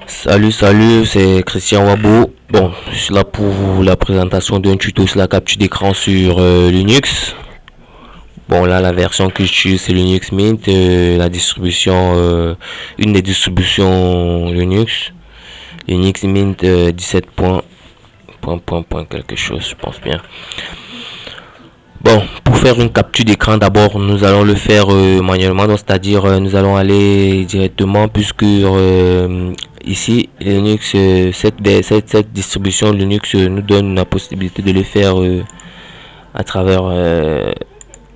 Salut, c'est Christian Wabo. Bon, je suis là pour la présentation d'un tuto sur la capture d'écran sur Linux. Bon, là, la version que j'utilise, c'est Linux Mint, la distribution, une des distributions Linux. Linux Mint 17 points, quelque chose, je pense bien. Bon, pour faire une capture d'écran, d'abord, nous allons le faire manuellement, c'est-à-dire nous allons aller directement, puisque ici, Linux, cette distribution Linux nous donne la possibilité de le faire à travers le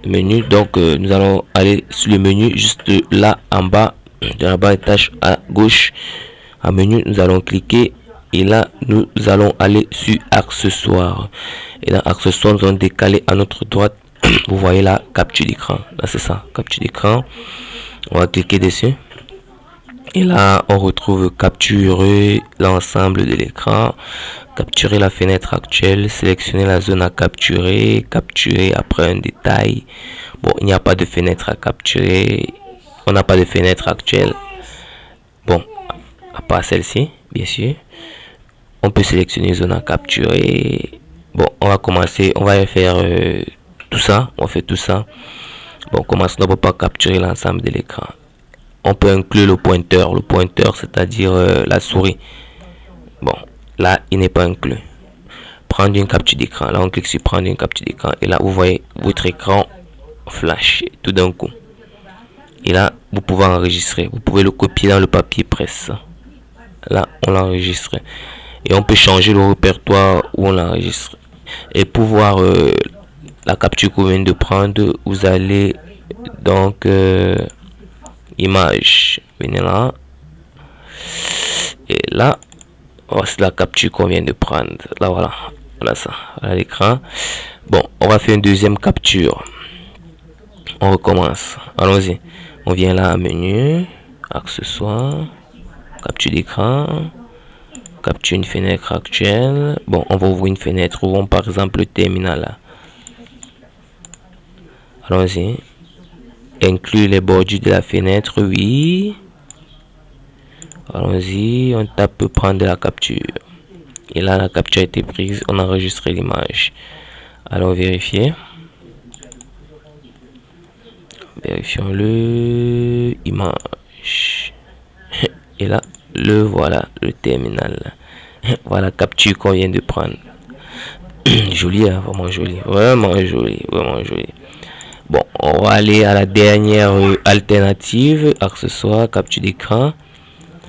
menu. Donc, nous allons aller sur le menu, juste là en bas, de la barre de tâches à gauche, en menu, nous allons cliquer. Et là, nous allons aller sur accessoires. Et dans accessoires, nous allons décaler à notre droite. Vous voyez la capture d'écran. Là, c'est ça, capture d'écran. On va cliquer dessus. Et là, on retrouve capturer l'ensemble de l'écran, capturer la fenêtre actuelle, sélectionner la zone à capturer, capturer après un détail. Bon, il n'y a pas de fenêtre à capturer. On n'a pas de fenêtre actuelle. Bon, à part celle-ci, bien sûr. On peut sélectionner zone à capturer. Bon, on va commencer, on va faire tout ça. On fait tout ça. Bon, commençons d'abord par capturer l'ensemble de l'écran. On peut inclure le pointeur, c'est-à-dire la souris. Bon, là, il n'est pas inclus. Prendre une capture d'écran. Là, on clique sur prendre une capture d'écran. Et là, vous voyez votre écran flash tout d'un coup. Et là, vous pouvez enregistrer. Vous pouvez le copier dans le papier presse. Là, on l'enregistre. Et on peut changer le répertoire où on l'enregistre. Et pour voir la capture qu'on vient de prendre, vous allez donc image, venez là. Et là, voici la capture qu'on vient de prendre. Là, voilà ça, voilà l'écran. Bon, on va faire une deuxième capture. On recommence. Allons-y. On vient là, menu, accessoires, capture d'écran. Capture une fenêtre actuelle. Bon, on va ouvrir une fenêtre. Ouvrons par exemple le terminal là. Allons-y. Inclure les bordures de la fenêtre, oui. Allons-y, on tape prendre la capture. Et là, la capture a été prise. On a enregistré l'image. Allons vérifier. Vérifions-le. Image. Et là, voilà, le terminal. Voilà, capture qu'on vient de prendre. Joli, hein, vraiment joli. Vraiment joli, vraiment joli. Bon, on va aller à la dernière alternative. Accessoires, capture d'écran.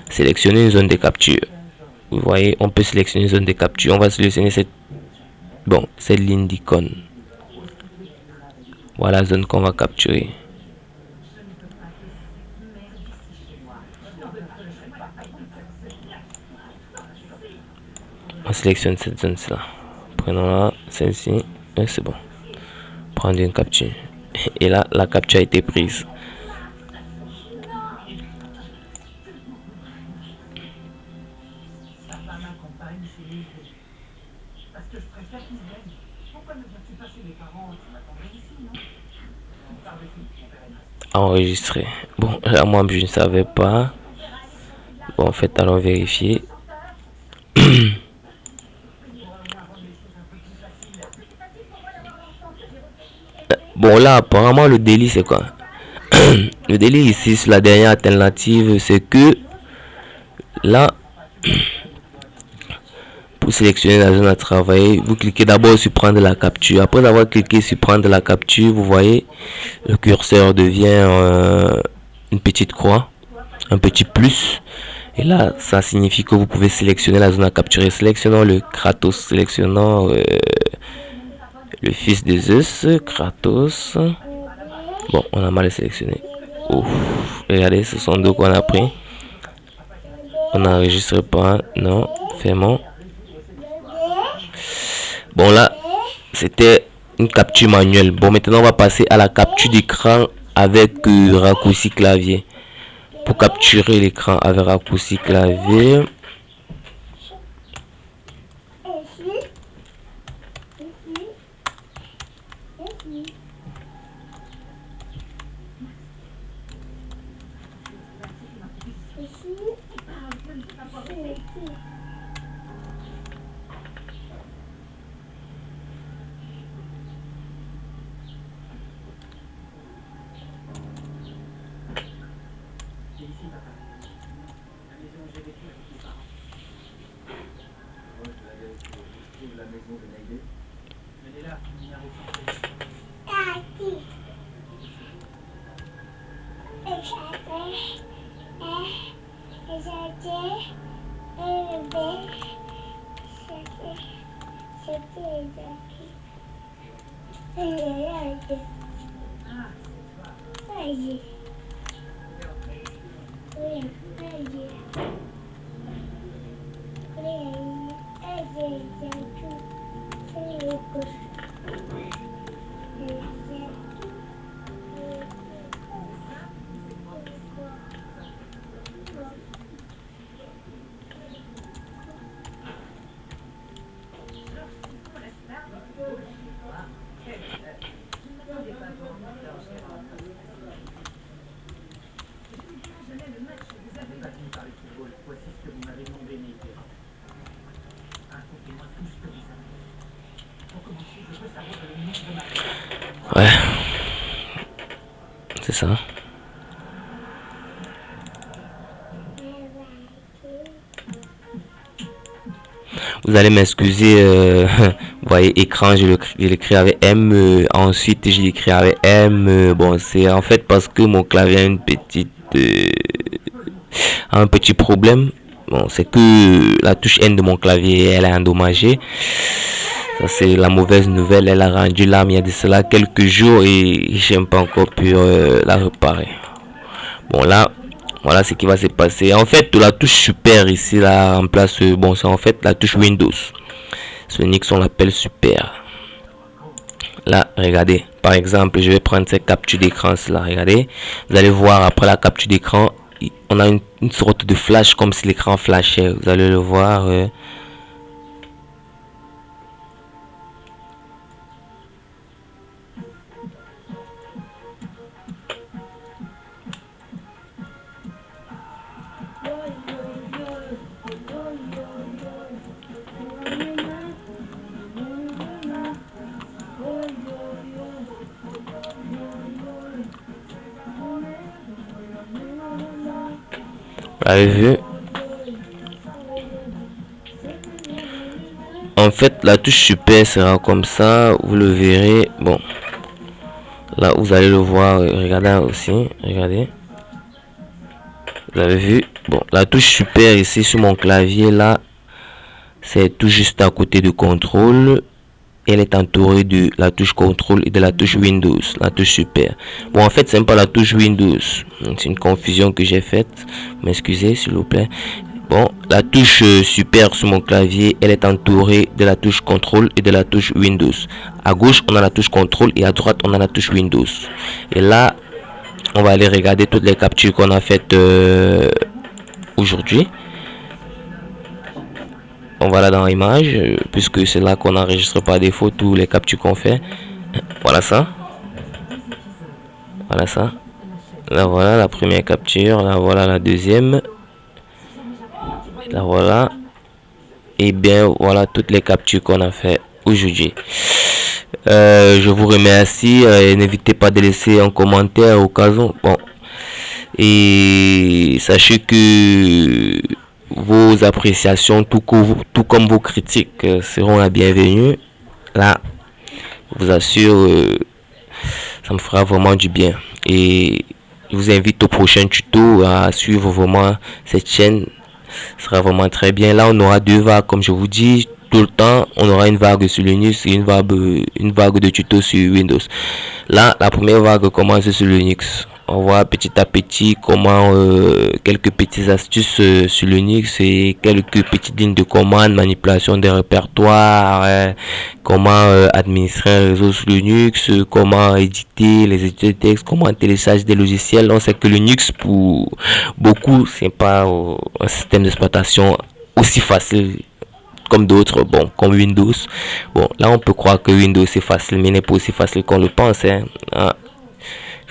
Sélectionner une zone de capture. Vous voyez, on peut sélectionner une zone de capture. On va sélectionner cette ligne d'icône. Voilà la zone qu'on va capturer. On sélectionne cette zone-là. Prenons-la, celle-ci. Et c'est bon. Prendre une capture. Et là, la capture a été prise. Enregistrer. Bon, là, moi, je ne savais pas. Bon, en fait, allons vérifier. Bon, là, apparemment, le délit, c'est quoi? Le délit ici, sur la dernière alternative, c'est que là, pour sélectionner la zone à travailler, vous cliquez d'abord sur prendre la capture. Après avoir cliqué sur prendre la capture, vous voyez, le curseur devient une petite croix, un petit plus. Et là, ça signifie que vous pouvez sélectionner la zone à capturer. Sélectionnons le Kratos, sélectionnons le fils de Zeus, Kratos. Bon, on a mal sélectionné. Ouf, regardez, ce sont deux qu'on a pris. On n'enregistre pas, non, fermons. Bon, là, c'était une capture manuelle. Bon, maintenant, on va passer à la capture d'écran avec raccourci clavier. Pour capturer l'écran avec raccourci clavier, Ouais, c'est ça. Vous allez m'excuser, vous voyez écran, je l'écris avec M, ensuite je l'écris avec M. Bon, c'est en fait parce que mon clavier a un petit problème. Bon, c'est que la touche N de mon clavier, elle est endommagée. Ça, c'est la mauvaise nouvelle. Elle a rendu l'âme il y a de cela quelques jours et j'ai pas encore pu la réparer. Bon, là, voilà ce qui va se passer. En fait, la touche super ici, là, remplace, bon, c'est en fait la touche Windows. Ce Linux, on l'appelle super. Là, regardez. Par exemple, je vais prendre cette capture d'écran, là, regardez. Vous allez voir après la capture d'écran, on a une sorte de flash comme si l'écran flashait. Vous allez le voir. Vous avez vu? En fait, la touche super sera comme ça. Vous le verrez. Bon. Là, vous allez le voir. Regardez aussi. Regardez. Vous avez vu? Bon, la touche super ici sur mon clavier, là, c'est tout juste à côté de contrôle. Elle est entourée de la touche contrôle et de la touche Windows, la touche super. Bon, en fait, c'est pas la touche Windows. C'est une confusion que j'ai faite. M'excusez, s'il vous plaît. Bon, la touche super sur mon clavier, elle est entourée de la touche contrôle et de la touche Windows. À gauche, on a la touche contrôle et à droite, on a la touche Windows. Et là, on va aller regarder toutes les captures qu'on a faites aujourd'hui. On va là dans l'image, puisque c'est là qu'on enregistre par défaut tous les captures qu'on fait. Voilà ça. Voilà ça. Là voilà la première capture. Là voilà la deuxième. Là voilà. Et bien voilà toutes les captures qu'on a fait aujourd'hui. Je vous remercie. N'hésitez pas de laisser un commentaire au cas où. Bon. Et sachez que vos appréciations, tout comme vos critiques, seront la bienvenue. Là, je vous assure, ça me fera vraiment du bien. Et je vous invite au prochain tuto à suivre vraiment cette chaîne. Ce sera vraiment très bien. Là, on aura deux vagues, comme je vous dis. Tout le temps, on aura une vague sur Linux et une vague de tutos sur Windows. Là, la première vague commence sur Linux. On voit petit à petit comment quelques petites astuces sur Linux et quelques petites lignes de commande, manipulation des répertoires, comment administrer un réseau sur Linux, comment éditer les éditeurs de texte, comment télécharger des logiciels. On sait que Linux pour beaucoup c'est pas un système d'exploitation aussi facile comme d'autres, bon, comme Windows. Bon, là on peut croire que Windows c'est facile, mais n'est pas aussi facile qu'on le pense. Hein. Ah.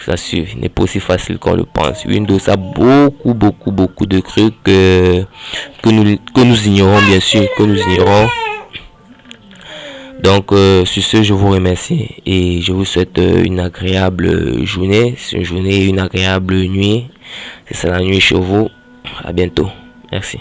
la suivre n'est pas aussi facile qu'on le pense. Windows a beaucoup de trucs que nous ignorons, bien sûr, que nous ignorons. Donc sur ce, je vous remercie et je vous souhaite une agréable journée, une agréable nuit. C'est ça la nuit chez vous. À bientôt. Merci.